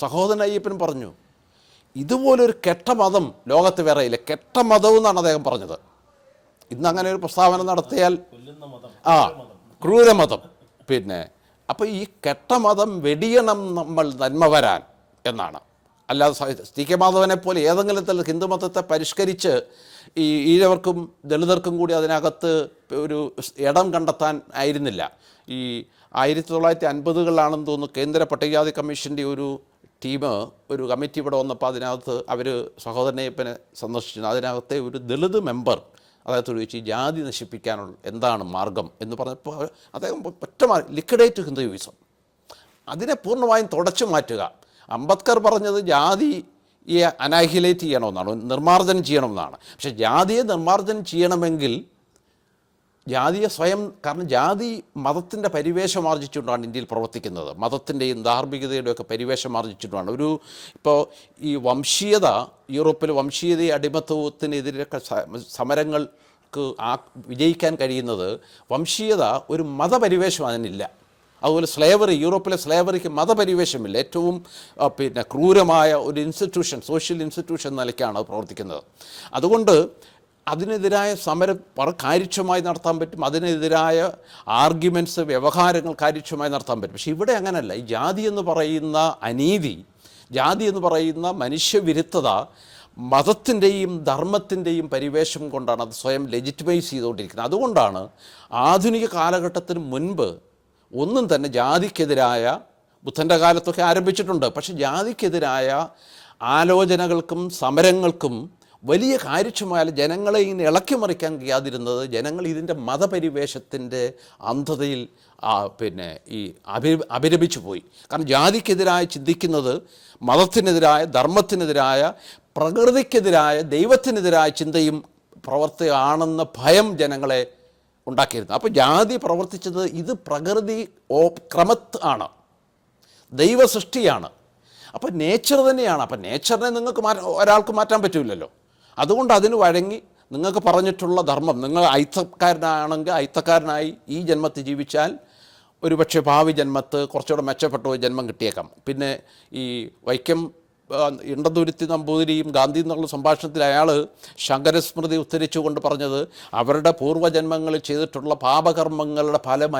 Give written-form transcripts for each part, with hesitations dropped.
സഹോദരൻ അയ്യപ്പനും പറഞ്ഞു, ഇതുപോലൊരു കെട്ട മതം ലോകത്ത് വേറെയില്ല. കെട്ട മതം എന്നാണ് അദ്ദേഹം പറഞ്ഞത്. ഇന്ന് അങ്ങനെ ഒരു പ്രസ്താവന നടത്തിയാൽ ക്രൂരമതം. പിന്നെ അപ്പോൾ ഈ കെട്ട മതം വെടിയണം നമ്മൾ നന്മ വരാൻ എന്നാണ്. അല്ലാതെ ടി കെ മാധവനെ പോലെ ഏതെങ്കിലും തരത്തിൽ ഹിന്ദുമതത്തെ പരിഷ്കരിച്ച് ഈ ഈഴവർക്കും ദളിതർക്കും കൂടി അതിനകത്ത് ഒരു ഇടം കണ്ടെത്താൻ ആയിരുന്നില്ല. ഈ 1950കളിലാണെന്ന് തോന്നുന്നു കേന്ദ്ര പട്ടികജാതി കമ്മീഷൻ്റെ ഒരു ടീം, ഒരു കമ്മിറ്റി ഇവിടെ വന്നപ്പോൾ അതിനകത്ത് അവർ സഹോദരനയ്യപ്പനെ സന്ദർശിച്ചു. അതിനകത്തെ ഒരു ദളിത് മെമ്പർ അദ്ദേഹത്തോട് ചോദിച്ചു, ജാതി നശിപ്പിക്കാനുള്ള എന്താണ് മാർഗം എന്ന് പറഞ്ഞപ്പോൾ അദ്ദേഹം ഒറ്റ ലിക്വിഡേറ്റ് ഹിന്ദുയിസം, അതിനെ പൂർണ്ണമായും തുടച്ചു മാറ്റുക. അംബേദ്കർ പറഞ്ഞത് ജാതിയെ അനാഹിലേറ്റ് ചെയ്യണമെന്നാണ്, നിർമ്മാർജ്ജനം ചെയ്യണമെന്നാണ്. പക്ഷേ ജാതിയെ നിർമ്മാർജ്ജനം ചെയ്യണമെങ്കിൽ ജാതിയെ സ്വയം, കാരണം ജാതി മതത്തിൻ്റെ പരിവേഷം ആർജിച്ചുകൊണ്ടാണ് ഇന്ത്യയിൽ പ്രവർത്തിക്കുന്നത്. മതത്തിൻ്റെയും ധാർമ്മികതയുടെയും ഒക്കെ പരിവേഷം ആർജിച്ചിട്ടുമാണ്. ഇപ്പോൾ ഈ വംശീയത, യൂറോപ്പിൽ വംശീയതയെ അടിമത്തത്തിനെതിരൊക്കെ സമരങ്ങൾക്ക് വിജയിക്കാൻ കഴിയുന്നത് വംശീയത ഒരു മതപരിവേഷം അതിനില്ല. അതുപോലെ സ്ലേവറി, യൂറോപ്പിലെ സ്ലേവറിക്ക് മതപരിവേഷമില്ല. ഏറ്റവും ക്രൂരമായ ഒരു ഇൻസ്റ്റിറ്റ്യൂഷൻ, സോഷ്യൽ ഇൻസ്റ്റിറ്റ്യൂഷൻ നിലയ്ക്കാണ് അത് പ്രവർത്തിക്കുന്നത്. അതുകൊണ്ട് അതിനെതിരായ സമരം കാര്യക്ഷമമായി നടത്താൻ പറ്റും. അതിനെതിരായ ആർഗ്യുമെൻറ്റ്സ്, വ്യവഹാരങ്ങൾ കാര്യക്ഷമമായി നടത്താൻ പറ്റും. പക്ഷേ ഇവിടെ അങ്ങനെയല്ല. ഈ ജാതി എന്ന് പറയുന്ന അനീതി, ജാതി എന്ന് പറയുന്ന മനുഷ്യവിരുദ്ധത മതത്തിൻ്റെയും ധർമ്മത്തിൻ്റെയും പരിവേഷം കൊണ്ടാണ് അത് സ്വയം ലെജിറ്റിമൈസ് ചെയ്തുകൊണ്ടിരിക്കുന്നത്. അതുകൊണ്ടാണ് ആധുനിക കാലഘട്ടത്തിന് മുൻപ് ഒന്നും തന്നെ ജാതിക്കെതിരായ, ബുദ്ധൻ്റെ കാലത്തൊക്കെ ആരംഭിച്ചിട്ടുണ്ട്, പക്ഷേ ജാതിക്കെതിരായ ആലോചനകൾക്കും സമരങ്ങൾക്കും വലിയ കാര്യക്ഷമായ ജനങ്ങളെ ഇങ്ങനെ ഇളക്കി മറിക്കാൻ കഴിയാതിരുന്നത് ജനങ്ങൾ ഇതിൻ്റെ മതപരിവേഷത്തിൻ്റെ അന്ധതയിൽ ഈ അഭിരമിച്ചു പോയി. കാരണം ജാതിക്കെതിരായി ചിന്തിക്കുന്നത് മതത്തിനെതിരായ, ധർമ്മത്തിനെതിരായ, പ്രകൃതിക്കെതിരായ, ദൈവത്തിനെതിരായ ചിന്തയും പ്രവർത്തിയാണെന്ന ഭയം ജനങ്ങളെ ഉണ്ടാക്കിയിരുന്നു. അപ്പോൾ ജാതി പ്രവർത്തിച്ചത് ഇത് പ്രകൃതി ക്രമത്ത് ആണ്, ദൈവസൃഷ്ടിയാണ്, അപ്പോൾ നേച്ചർ തന്നെയാണ്. അപ്പോൾ നേച്ചറിനെ നിങ്ങൾക്ക് ഒരാൾക്ക് മാറ്റാൻ പറ്റില്ലല്ലോ. അതുകൊണ്ട് അതിന് വഴങ്ങി നിങ്ങൾക്ക് പറഞ്ഞിട്ടുള്ള ധർമ്മം, നിങ്ങൾ അയിത്തക്കാരനാണെങ്കിൽ അയിത്തക്കാരനായി ഈ ജന്മത്തിൽ ജീവിച്ചാൽ ഒരുപക്ഷെ ഭാവി ജന്മത്ത് കുറച്ചുകൂടെ മെച്ചപ്പെട്ട ഒരു ജന്മം കിട്ടിയേക്കാം. പിന്നെ ഈ വൈക്കം ഇണ്ടതുരുത്തി നമ്പൂതിരിയും ഗാന്ധി എന്നുള്ള സംഭാഷണത്തിൽ അയാൾ ശങ്കരസ്മൃതി ഉദ്ധരിച്ചുകൊണ്ട് പറഞ്ഞത്, അവരുടെ പൂർവ്വജന്മങ്ങളിൽ ചെയ്തിട്ടുള്ള പാപകർമ്മങ്ങളുടെ ഫലം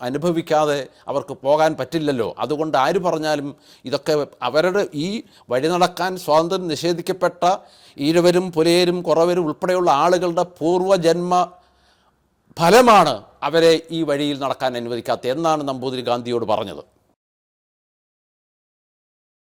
അനുഭവിക്കാതെ അവർക്ക് പോകാൻ പറ്റില്ലല്ലോ. അതുകൊണ്ട് ആര് പറഞ്ഞാലും ഇതൊക്കെ അവരുടെ ഈ വഴി നടക്കാൻ സ്വാതന്ത്ര്യം നിഷേധിക്കപ്പെട്ട ഈഴവരും പുലയരും കുറവരും ഉൾപ്പെടെയുള്ള ആളുകളുടെ പൂർവ്വജന്മ ഫലമാണ് അവരെ ഈ വഴിയിൽ നടക്കാൻ അനുവദിക്കാത്തത് എന്നാണ് നമ്പൂതിരി ഗാന്ധിയോട് പറഞ്ഞത്.